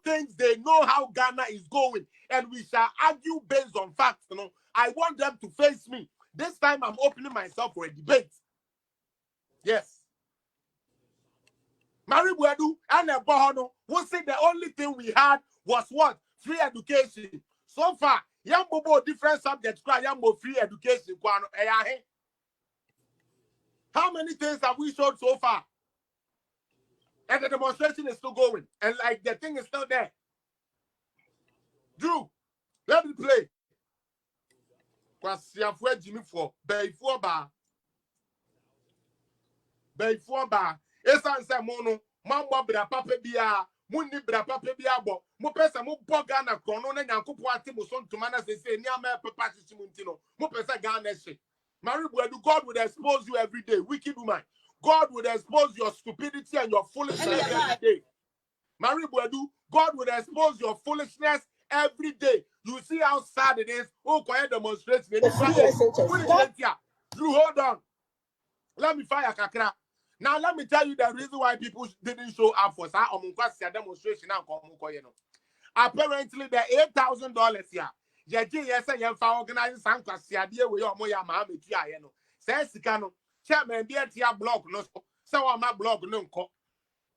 thinks they know how Ghana is going, and we shall argue based on facts. You know, I want them to face me. This time I'm opening myself for a debate. Yes. Mary Buedu and Bohono, who said the only thing we had was what? Free education. So far, Yambo different subjects, Yambo free education. How many things have we showed so far? And the demonstration is still going. And like the thing is still there. Drew, let me play. Kwasiafwe Jimmy for Before Bar. Esan se mono, mambo bra papa bia, muni bra papa bia bo. Mo pesa mo boga na krono na nyankopon ate mo so ntoma na sese ni ama papa chichimunti no. Mo pesa Ghana she. Mary Buedu, God would expose you every day. Wicked woman. God would expose your stupidity and your foolishness every day. Mary Buedu, God would expose your foolishness every day. You see how sad it is. Oh, quiet demonstration. Drew, hold on. Let me fire Kakra. Now, let me tell you the reason why people didn't show up for that demonstration. Apparently, the $8,000 here. Yes, I am for organizing some Cassiadia with your Moya Mahamiano. Says Sicano, Chairman, dear Tia blog, no, so on my blog, no.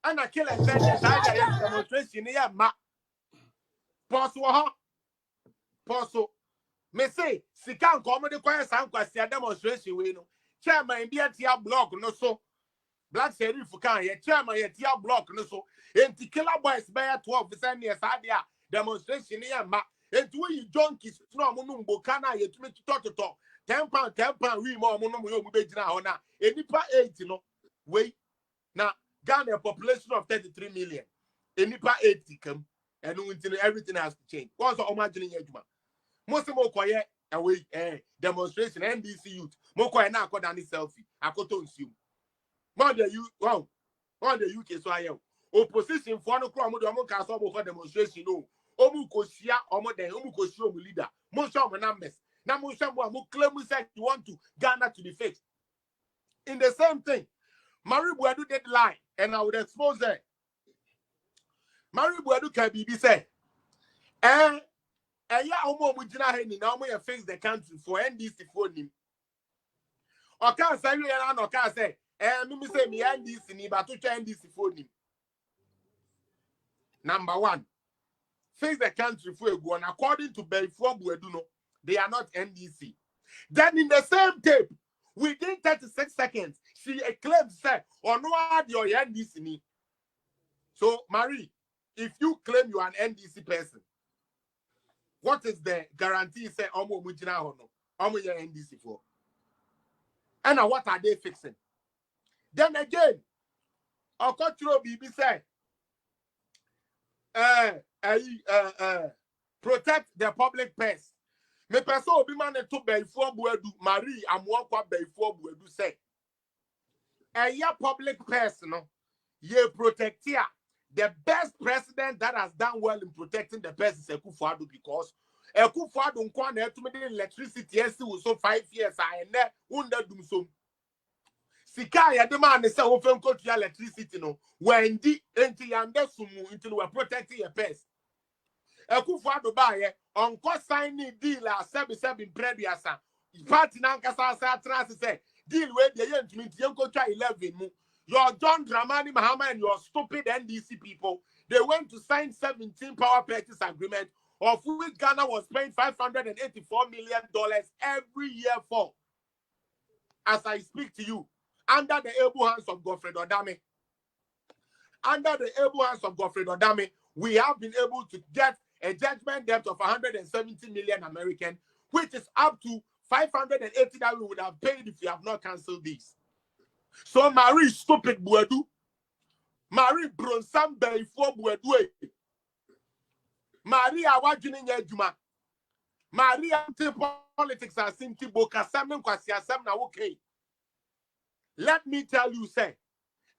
And I kill a demonstration here, ma. Posso, me say, Sican comedy choir some Cassia demonstration, we know. Chairman, dear Tia blog, no so. Black Sheriff can ye chairman ye tia block no so. Enti killer boys by 12% years adia demonstration here ma. Enti we junkies no mo no mboka na ye tumi to 10 pound we mo no mo yo be gina ho na enipa 8 no we na Ghana population of 33 million enipa 80 come and everything has to change. Once o imagine adwuma mo se mo koye away demonstration NDC youth mo koye na akoda ni selfie akoto nsiu more the you wow more the UK so I am opposition for no crowd mo can so for demonstration no omu kosia omo den omu kosia omu leader mo show mo numbers na mo show mo claim say you want to Ghana to be fixed in the same thing. Mary Buedu did lie and I would expose her. Mary Buedu can be say ya omo mo gina he ni na omo ya fix the country for NDC for him o can say we na no can say me say me NDC ni but to NDC for him. Number one, fix the country for a go. And according to Before Buedu, no, they are not NDC. Then in the same tape, within 36 seconds, she claims that or no your NDC ni. So Marie, if you claim you are an NDC person, what is the guarantee say omo mujina hono? Omo your NDC for? And what are they fixing? Then again, Okotro Bibi said, protect the public purse. Me person obi man to Before Buedu, Marie amwakwa Before Buedu say, public purse no, ye protect here. The best president that has done well in protecting the purse is Akufo-Addo because Akufo-Addo nkwa na etumede electricity esi wo so 5 years ene unda dum so. Sika ya demand say wo fem kotu electricity no when di enti yande sumu until we protecting your purse. Akufo-Addo ba ye onko signing deal a 77 preduasa. Party na nkasa sa trans say deal we dey ntumi ntie kotu 11 mu. Your John Dramani Mahama and your stupid NDC people, they went to sign 17 power purchase agreement, of which Ghana was paying $584 million every year for. As I speak to you, under the able hands of Godfred Odame. Under the able hands of Godfred Odame, we have been able to get a judgment debt of 170 million American, which is up to 580 that we would have paid if we have not cancelled this. So Marie stupid Buedu, Marie Bronsam Before Buedu, Marie Awajini Nyejuma, Marie anti-politics are simply Bokasam Kwasiasam na okay. Let me tell you, say,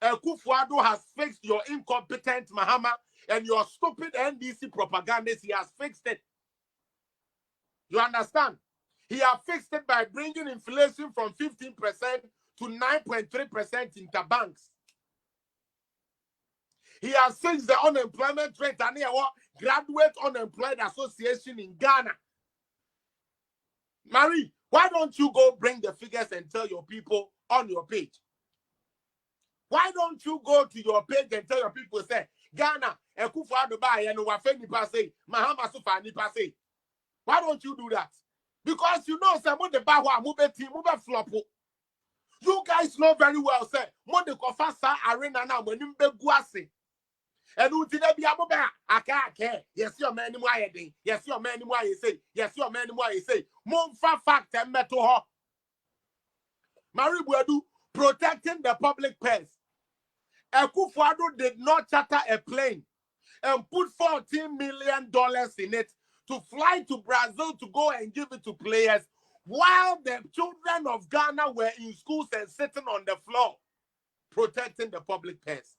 Akufo-Addo has fixed your incompetent Mahama and your stupid NDC propagandists. He has fixed it. You understand? He has fixed it by bringing inflation from 15% to 9.3% interbanks. He has fixed the unemployment rate and graduate unemployed association in Ghana. Marie, why don't you go bring the figures and tell your people on your page? Why don't you go to your page and tell your people, say, Ghana, Ekufuado Dubai, and Wafeni Pase, Mahama Sufani Pase? Why don't you do that? Because you know, say, the Bawa, Mube team, Mube Flopo. You guys know very well, say, Monde Kofasa Arena now, when you be guasi. And who did they be able to I can't care. Yes, your man, why yes, your man, why you say, yes, your man, why you say, Monfa fact and metal. Marie Buadu protecting the public purse. Ekufuado did not charter a plane and put $14 million in it to fly to Brazil to go and give it to players while the children of Ghana were in schools and sitting on the floor protecting the public purse.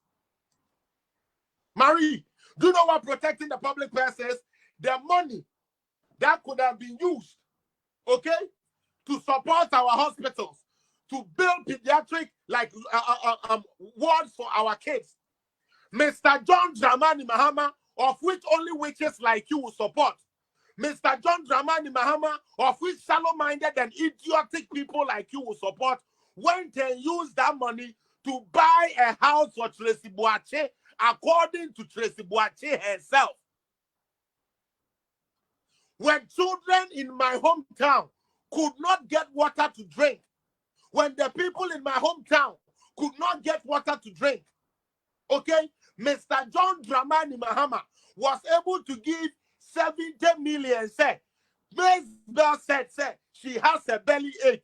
Marie, do you know what protecting the public purse is? The money that could have been used, okay, to support our hospitals, to build pediatric wards for our kids. Mr. John Dramani Mahama, of which only witches like you will support. Mr. John Dramani Mahama, of which shallow-minded and idiotic people like you will support, went and used that money to buy a house for Tracy Boache, according to Tracy Boache herself. When children in my hometown could not get water to drink, when the people in my hometown could not get water to drink, okay, Mr. John Dramani Mahama was able to give 70 million, say. Ms. Bell said, she has a belly ache.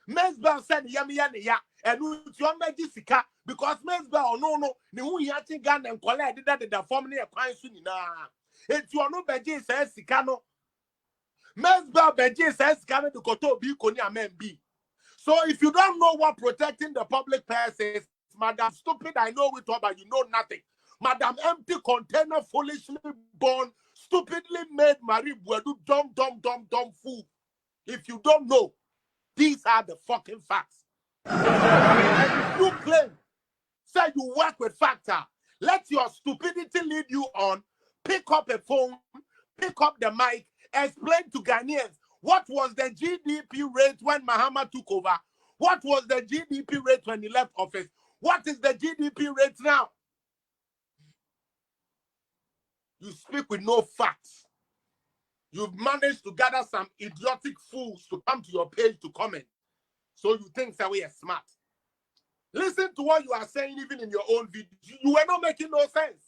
Ms. Bell said, yummy, ya. And Jessica, because Ms. Bell, no, who yachting gun and collect that the family acquire soon. It's your no Beji says, Sicano. Ms. Bell Beji says, Sicano to Koto B. Konya men B. So if you don't know what protecting the public purse is, Madam Stupid, I know it all, but you know nothing. Madam Empty Container, foolishly born, stupidly made Marie Buadu, dumb fool. If you don't know, these are the fucking facts. And you claim, say you work with Factor, let your stupidity lead you on, pick up a phone, pick up the mic, explain to Ghanaians what was the GDP rate when Mahama took over, what was the GDP rate when he left office, what is the GDP rate now? You speak with no facts. You've managed to gather some idiotic fools to come to your page to comment. So you think that we are smart. Listen to what you are saying even in your own video. You were not making no sense.